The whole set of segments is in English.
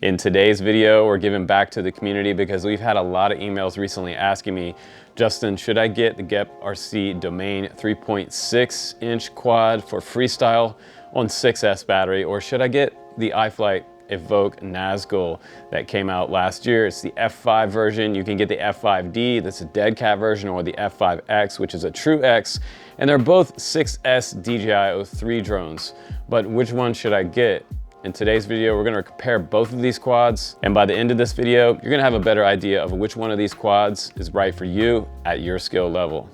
In today's video, we're giving back to the community because we've had a lot of emails recently asking me, Justin, should I get the GepRc DoMain 3.6 inch quad for freestyle on 6S battery, or should I get the iFlight Evoque Nazgul that came out last year? It's the F5 version. You can get the F5D, that's a dead cat version, or the F5X, which is a true X, and they're both 6S DJI 03 drones. But which one should I get? In today's video, we're gonna compare both of these quads, and by the end of this video, you're gonna have a better idea of which one of these quads is right for you at your skill level.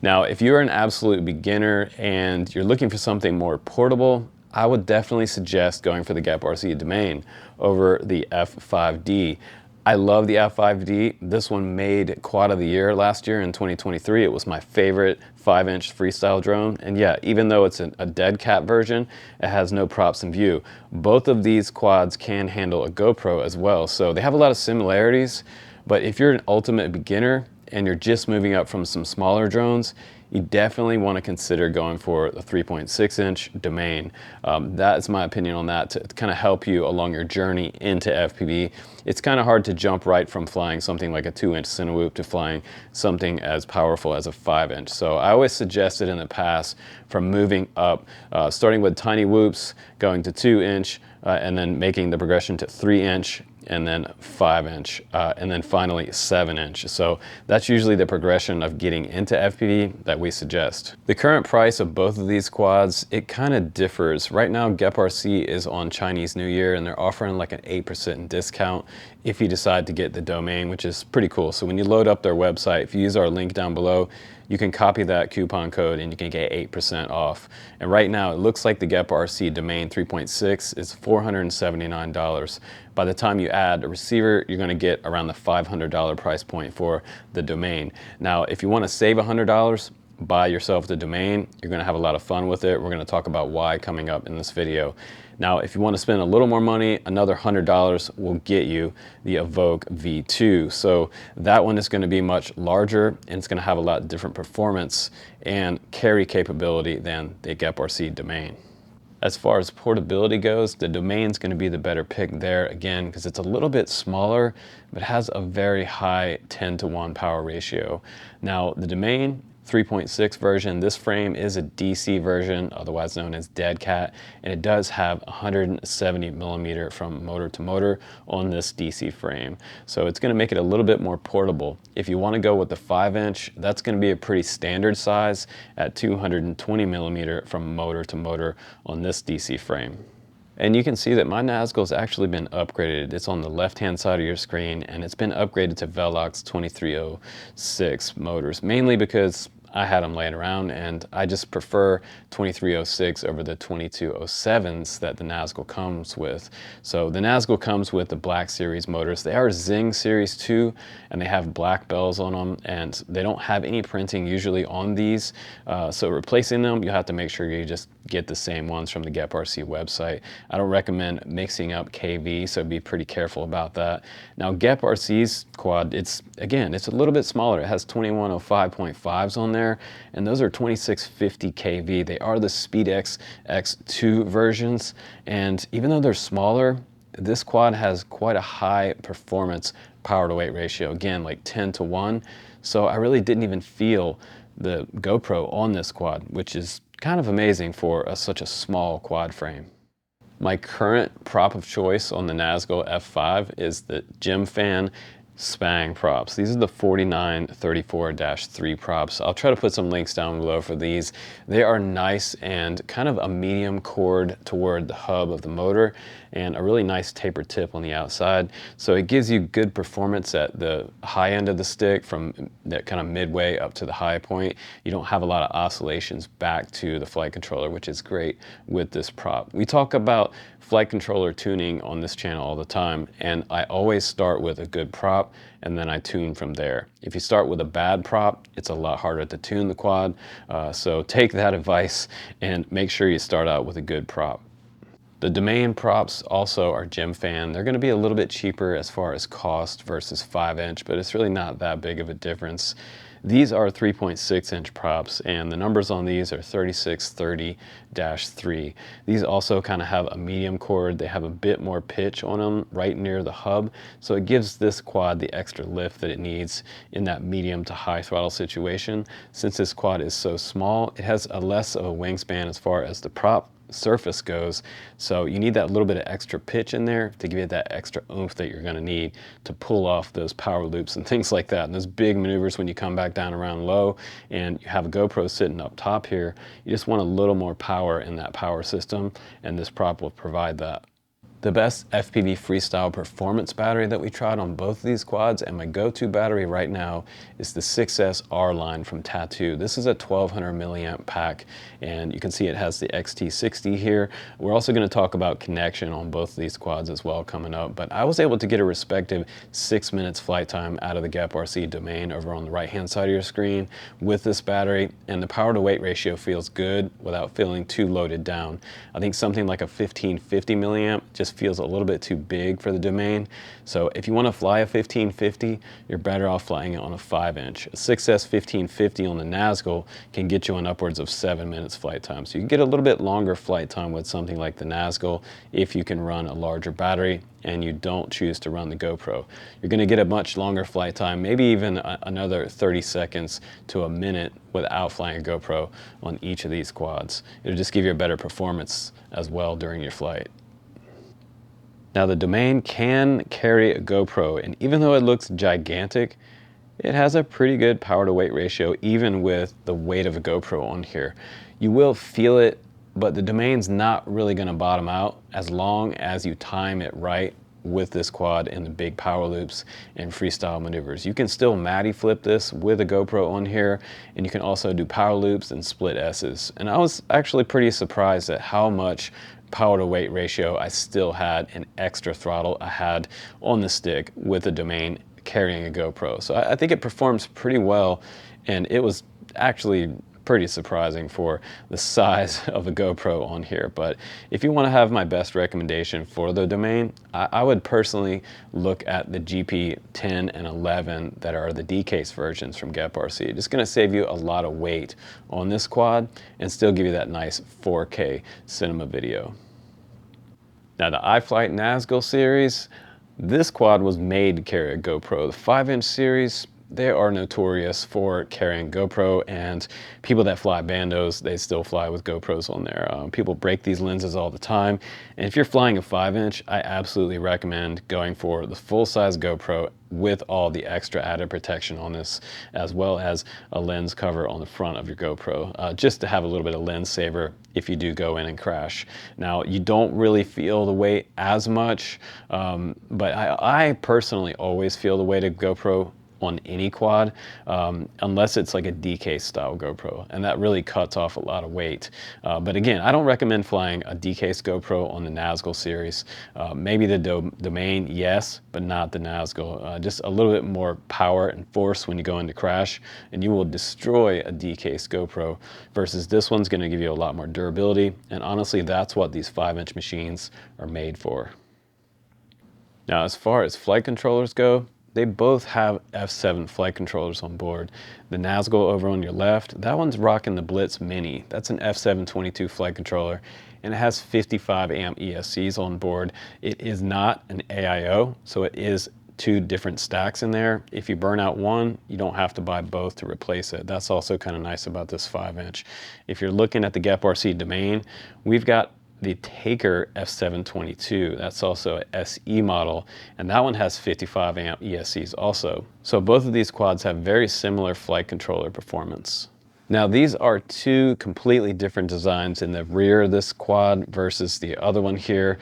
Now, if you're an absolute beginner and you're looking for something more portable, I would definitely suggest going for the GepRc DoMain over the F5D. I love the F5D. This one made Quad of the Year last year in 2023. It was my favorite 5-inch freestyle drone. And yeah, even though it's a dead cat version, it has no props in view. Both of these quads can handle a GoPro as well. So they have a lot of similarities, but if you're an ultimate beginner and you're just moving up from some smaller drones, you definitely want to consider going for the 3.6 inch DoMain. That's my opinion on that, to kind of help you along your journey into FPV. It's kind of hard to jump right from flying something like a 2-inch Cinewhoop to flying something as powerful as a 5-inch. So I always suggested in the past from moving up, starting with tiny whoops, going to 2-inch, and then making the progression to 3-inch, and then 5-inch, and then finally 7-inch. So that's usually the progression of getting into FPV that we suggest. The current price of both of these quads, it kind of differs. Right now, GepRc is on Chinese New Year, and they're offering like an 8% discount if you decide to get the DoMain, which is pretty cool. So when you load up their website, if you use our link down below, you can copy that coupon code and you can get 8% off. And right now, it looks like the GepRc DoMain 3.6 is $479. By the time you add a receiver, you're gonna get around the $500 price point for the DoMain. Now, if you wanna save $100, buy yourself the DoMain. You're gonna have a lot of fun with it. We're gonna talk about why coming up in this video. Now, if you want to spend a little more money, another $100 will get you the Evoque V2. So that one is going to be much larger, and it's going to have a lot different performance and carry capability than the GepRc DoMain. As far as portability goes, the DoMain is going to be the better pick there, again, because it's a little bit smaller, but has a very high 10-to-1 power ratio. Now, the DoMain 3.6 version, this frame is a DC version, otherwise known as dead cat, and it does have 170 millimeter from motor to motor on this DC frame. So it's gonna make it a little bit more portable. If you wanna go with the 5-inch, that's gonna be a pretty standard size at 220 millimeter from motor to motor on this DC frame. And you can see that my Nazgul's actually been upgraded. It's on the left-hand side of your screen, and it's been upgraded to Velox 2306 motors, mainly because I had them laying around, and I just prefer 2306 over the 2207s that the Nazgul comes with. So the Nazgul comes with the Black Series motors. They are Zing Series 2, and they have black bells on them, and they don't have any printing usually on these. So replacing them, you have to make sure you just get the same ones from the GepRc website. I don't recommend mixing up KV, so be pretty careful about that. Now, GepRc's quad, it's a little bit smaller. It has 2105.5s on there, and those are 2650 kV. They are the SpeedX X2 versions, and even though they're smaller, this quad has quite a high performance power to weight ratio, again, like 10-to-1. So I really didn't even feel the GoPro on this quad, which is kind of amazing for such a small quad frame. My current prop of choice on the Nazgul F5 is the GemFan Spang props. These are the 4934-3 props. I'll try to put some links down below for these. They are nice and kind of a medium chord toward the hub of the motor, and a really nice taper tip on the outside. So it gives you good performance at the high end of the stick from that kind of midway up to the high point. You don't have a lot of oscillations back to the flight controller, which is great with this prop. We talk about flight controller tuning on this channel all the time, and I always start with a good prop and then I tune from there. If you start with a bad prop, it's a lot harder to tune the quad. So take that advice and make sure you start out with a good prop. The DoMain props also are GemFan. They're going to be a little bit cheaper as far as cost versus 5-inch, but it's really not that big of a difference. These are 3.6-inch props, and the numbers on these are 3630-3. These also kind of have a medium cord. They have a bit more pitch on them right near the hub, so it gives this quad the extra lift that it needs in that medium to high throttle situation. Since this quad is so small, it has a less of a wingspan as far as the prop surface goes, so you need that little bit of extra pitch in there to give it that extra oomph that you're going to need to pull off those power loops and things like that, and those big maneuvers when you come back down around low and you have a GoPro sitting up top here. You just want a little more power in that power system, and this prop will provide that. The best FPV Freestyle performance battery that we tried on both of these quads, and my go-to battery right now, is the 6S R line from Tattoo. This is a 1200 milliamp pack, and you can see it has the XT60 here. We're also going to talk about connection on both of these quads as well coming up, but I was able to get a respective 6 minutes flight time out of the GepRc DoMain over on the right-hand side of your screen with this battery, and the power to weight ratio feels good without feeling too loaded down. I think something like a 1550 milliamp just feels a little bit too big for the DoMain. So if you want to fly a 1550, you're better off flying it on a 5-inch. A 6S 1550 on the Nazgul can get you on upwards of 7 minutes flight time. So you can get a little bit longer flight time with something like the Nazgul if you can run a larger battery and you don't choose to run the GoPro. You're going to get a much longer flight time, maybe even another 30 seconds to a minute without flying a GoPro on each of these quads. It'll just give you a better performance as well during your flight. Now the DoMain can carry a GoPro, and even though it looks gigantic, it has a pretty good power to weight ratio even with the weight of a GoPro on here. You will feel it, but the DoMain's not really going to bottom out as long as you time it right with this quad in the big power loops and freestyle maneuvers. You can still Matty flip this with a GoPro on here, and you can also do power loops and split S's. And I was actually pretty surprised at how much power to weight ratio I still had an extra throttle I had on the stick with the DoMain carrying a GoPro. So I think it performs pretty well, and it was actually pretty surprising for the size of a GoPro on here. But if you want to have my best recommendation for the DoMain, I would personally look at the GP 10 and 11 that are the D-case versions from GepRc. Just going to save you a lot of weight on this quad and still give you that nice 4K cinema video. Now the iFlight Nazgul series, this quad was made to carry a GoPro. The 5-inch series, they are notorious for carrying GoPro, and people that fly bandos, they still fly with GoPros on there. People break these lenses all the time, and if you're flying a 5-inch, I absolutely recommend going for the full-size GoPro with all the extra added protection on this, as well as a lens cover on the front of your GoPro, just to have a little bit of lens saver if you do go in and crash. Now, you don't really feel the weight as much, but I personally always feel the weight of GoPro on any quad, unless it's like a D-case style GoPro, and that really cuts off a lot of weight. But again, I don't recommend flying a D-case GoPro on the Nazgul series. Maybe the DoMain, yes, but not the Nazgul. Just a little bit more power and force when you go into crash, and you will destroy a D-case GoPro, versus this one's going to give you a lot more durability, and honestly, that's what these 5-inch machines are made for. Now, as far as flight controllers go, they both have F7 flight controllers on board. The Nazgul over on your left, that one's rocking the Blitz Mini. That's an F722 flight controller, and it has 55 amp ESCs on board. It is not an AIO, so it is 2 different stacks in there. If you burn out one, you don't have to buy both to replace it. That's also kind of nice about this 5-inch. If you're looking at the GepRc DoMain, we've got the Taker F722. That's also a SE model, and that one has 55 amp ESCs also. So both of these quads have very similar flight controller performance. Now these are 2 completely different designs in the rear of this quad versus the other one here.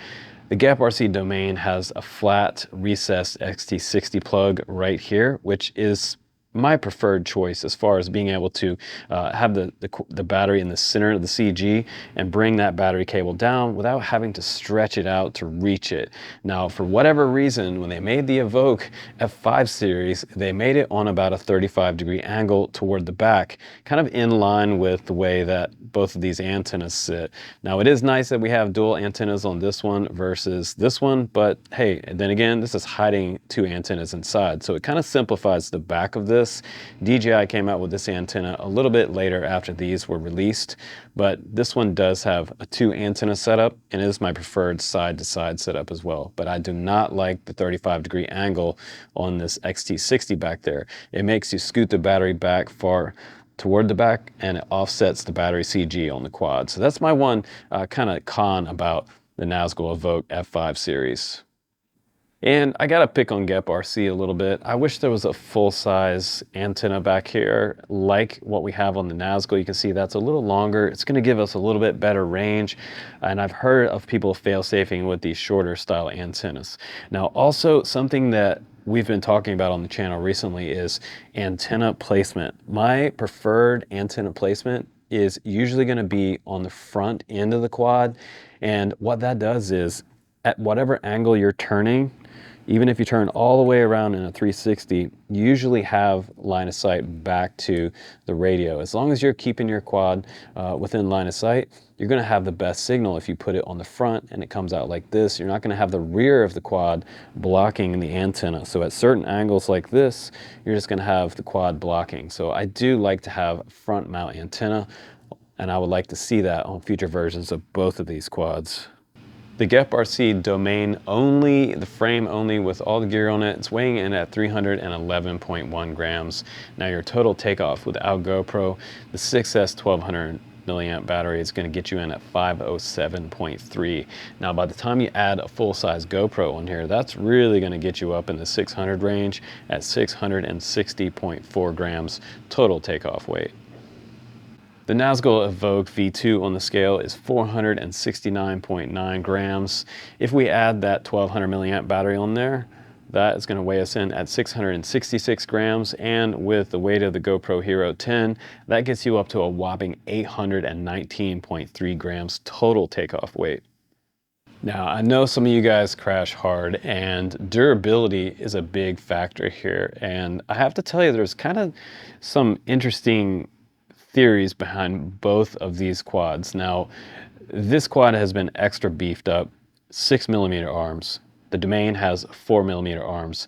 The GepRc DoMain has a flat recessed XT60 plug right here, which is my preferred choice as far as being able to have the battery in the center of the CG and bring that battery cable down without having to stretch it out to reach it. Now, for whatever reason, when they made the Evoque F5 series, they made it on about a 35-degree angle toward the back, kind of in line with the way that both of these antennas sit. Now, it is nice that we have dual antennas on this one versus this one, but hey, then again, this is hiding 2 antennas inside, so it kind of simplifies the back of this this. DJI came out with this antenna a little bit later after these were released, but this one does have a 2 antenna setup and is my preferred side-to-side setup as well. But I do not like the 35-degree angle on this XT60 back there. It makes you scoot the battery back far toward the back, and it offsets the battery CG on the quad. So that's my one kind of con about the Nazgul Evoque F5 series. And I gotta pick on GepRc a little bit. I wish there was a full-size antenna back here like what we have on the Nazgul. You can see that's a little longer. It's gonna give us a little bit better range. And I've heard of people fail-safing with these shorter style antennas. Now, also something that we've been talking about on the channel recently is antenna placement. My preferred antenna placement is usually gonna be on the front end of the quad. And what that does is, at whatever angle you're turning, even if you turn all the way around in a 360, you usually have line of sight back to the radio. As long as you're keeping your quad within line of sight, you're gonna have the best signal if you put it on the front and it comes out like this. You're not gonna have the rear of the quad blocking the antenna. So at certain angles like this, you're just gonna have the quad blocking. So I do like to have front mount antenna, and I would like to see that on future versions of both of these quads. The GepRc DoMain only, the frame only with all the gear on it, it's weighing in at 311.1 grams. Now your total takeoff without GoPro, the 6S 1200 milliamp battery is going to get you in at 507.3. Now by the time you add a full-size GoPro on here, that's really going to get you up in the 600 range at 660.4 grams total takeoff weight. The Nazgul Evoque V2 on the scale is 469.9 grams. If we add that 1200 milliamp battery on there, that is going to weigh us in at 666 grams, and with the weight of the GoPro Hero 10, that gets you up to a whopping 819.3 grams total takeoff weight. Now, I know some of you guys crash hard, and durability is a big factor here, and I have to tell you, there's kind of some interesting theories behind both of these quads. Now, this quad has been extra beefed up, 6mm arms. The DoMain has 4mm arms.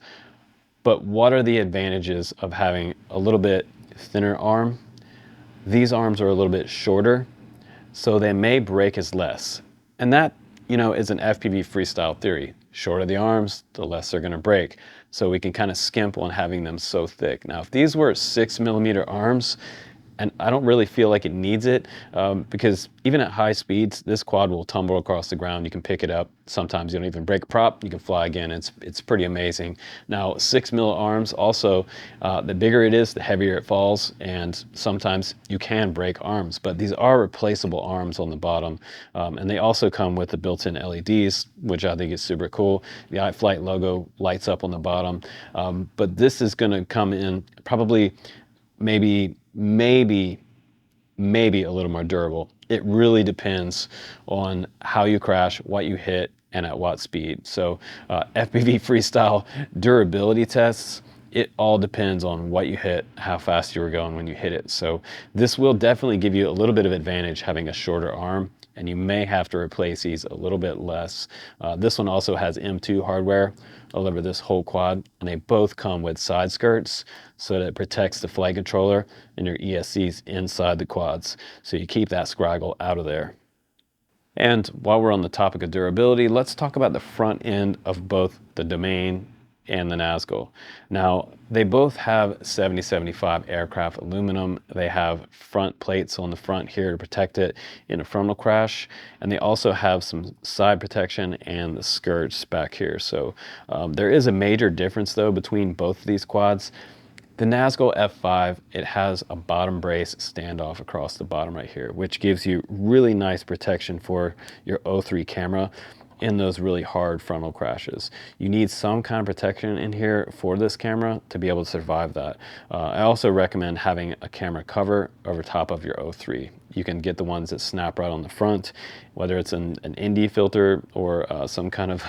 But what are the advantages of having a little bit thinner arm? These arms are a little bit shorter, so they may break as less. And that, you know, is an FPV freestyle theory. Shorter the arms, the less they're gonna break. So we can kind of skimp on having them so thick. Now, if these were 6mm arms, and I don't really feel like it needs it because even at high speeds, this quad will tumble across the ground. You can pick it up. Sometimes you don't even break a prop. You can fly again. It's pretty amazing. Now, 6mm arms also, the bigger it is, the heavier it falls. And sometimes you can break arms, but these are replaceable arms on the bottom. And they also come with the built-in LEDs, which I think is super cool. The iFlight logo lights up on the bottom. But this is going to come in probably maybe a little more durable. It really depends on how you crash, what you hit, and at what speed. So FPV freestyle durability tests, it all depends on what you hit, how fast you were going when you hit it. So this will definitely give you a little bit of advantage having a shorter arm, and you may have to replace these a little bit less. This one also has M2 hardware all over this whole quad, and they both come with side skirts so that it protects the flight controller and your ESCs inside the quads. So you keep that scraggle out of there. And while we're on the topic of durability, let's talk about the front end of both the DoMain and the Nazgul. Now, they both have 7075 aircraft aluminum. They have front plates on the front here to protect it in a frontal crash, and they also have some side protection and the skirts back here. So there is a major difference though between both of these quads. The Nazgul F5, it has a bottom brace standoff across the bottom right here, which gives you really nice protection for your O3 camera in those really hard frontal crashes. You need some kind of protection in here for this camera to be able to survive that. I also recommend having a camera cover over top of your O3. You can get the ones that snap right on the front, whether it's an ND filter or some kind of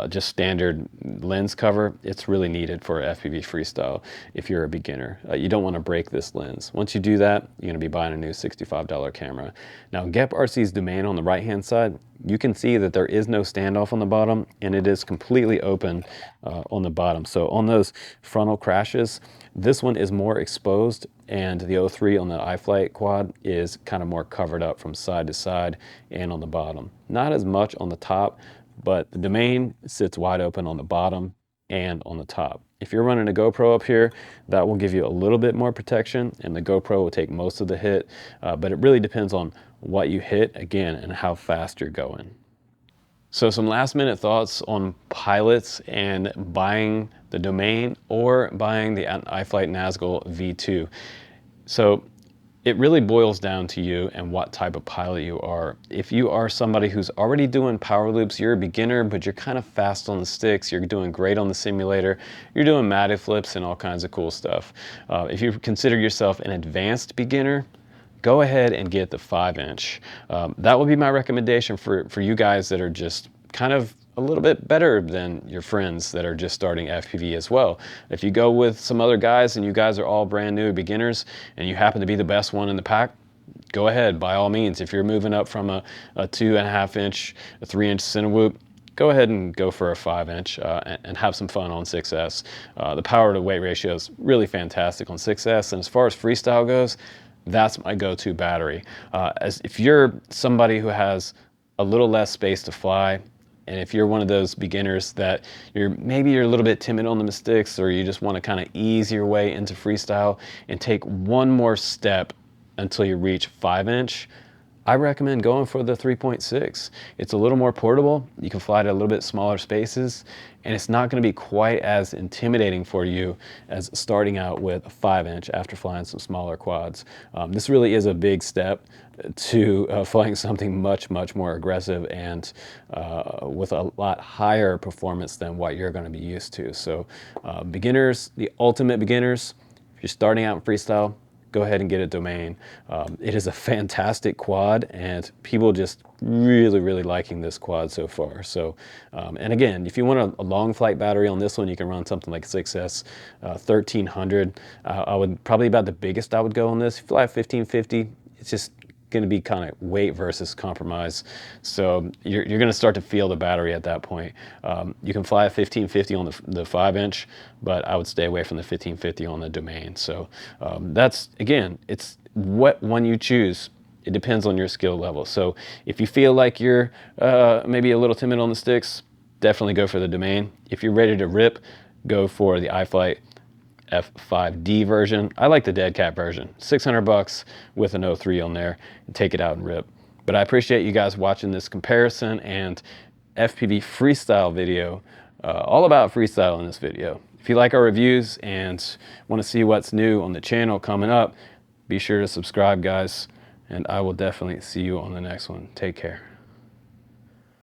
just standard lens cover. It's really needed for FPV freestyle if you're a beginner. You don't want to break this lens. Once you do that, you're going to be buying a new $65 camera. Now, GepRc's DoMain on the right-hand side, you can see that there is no standoff on the bottom, and it is completely open on the bottom. So on those frontal crashes, this one is more exposed, and the 03 on the iFlight quad is kind of more covered up from side to side and on the bottom. Not as much on the top, but the DoMain sits wide open on the bottom and on the top. If you're running a GoPro up here, that will give you a little bit more protection, and the GoPro will take most of the hit, but it really depends on what you hit, again, and how fast you're going. So some last minute thoughts on pilots and buying the DoMain or buying the iFlight Nazgul V2. So it really boils down to you and what type of pilot you are. If you are somebody who's already doing power loops, you're a beginner, but you're kind of fast on the sticks, you're doing great on the simulator, you're doing matted flips and all kinds of cool stuff. If you consider yourself an advanced beginner, go ahead and get the 5-inch. That would be my recommendation for you guys that are just kind of a little bit better than your friends that are just starting FPV as well. If you go with some other guys and you guys are all brand new beginners and you happen to be the best one in the pack, go ahead, by all means. If you're moving up from a 2.5-inch, a 3-inch Cinewhoop, go ahead and go for a 5-inch and have some fun on 6S. The power to weight ratio is really fantastic on 6S, and as far as freestyle goes, that's my go-to battery. As if you're somebody who has a little less space to fly, and if you're one of those beginners that maybe you're a little bit timid on the sticks, or you just want to kind of ease your way into freestyle and take one more step until you reach 5-inch, I recommend going for the 3.6. It's a little more portable. You can fly to a little bit smaller spaces, and it's not going to be quite as intimidating for you as starting out with a 5-inch after flying some smaller quads. This really is a big step to flying something much more aggressive and with a lot higher performance than what you're going to be used to. So beginners, the ultimate beginners, if you're starting out in freestyle, go ahead and get a DoMain. It is a fantastic quad, and people just really liking this quad so far. So, and again, if you want a long flight battery on this one, you can run something like 6S 1300. I would probably about the biggest I would go on this. If you fly 1550, it's just going to be kind of weight versus compromise. So you're going to start to feel the battery at that point. You can fly a 1550 on the 5-inch, but I would stay away from the 1550 on the DoMain. So that's, again, it's what one you choose. It depends on your skill level. So if you feel like you're maybe a little timid on the sticks, definitely go for the DoMain. If you're ready to rip, go for the iFlight F5D version. I like the dead cat version, $600 with an 03 on there, and take it out and rip. But I appreciate you guys watching this comparison and FPV freestyle video, all about freestyle in this video. If you like our reviews and want to see what's new on the channel coming up, be sure to subscribe, guys, and I will definitely see you on the next one. Take care.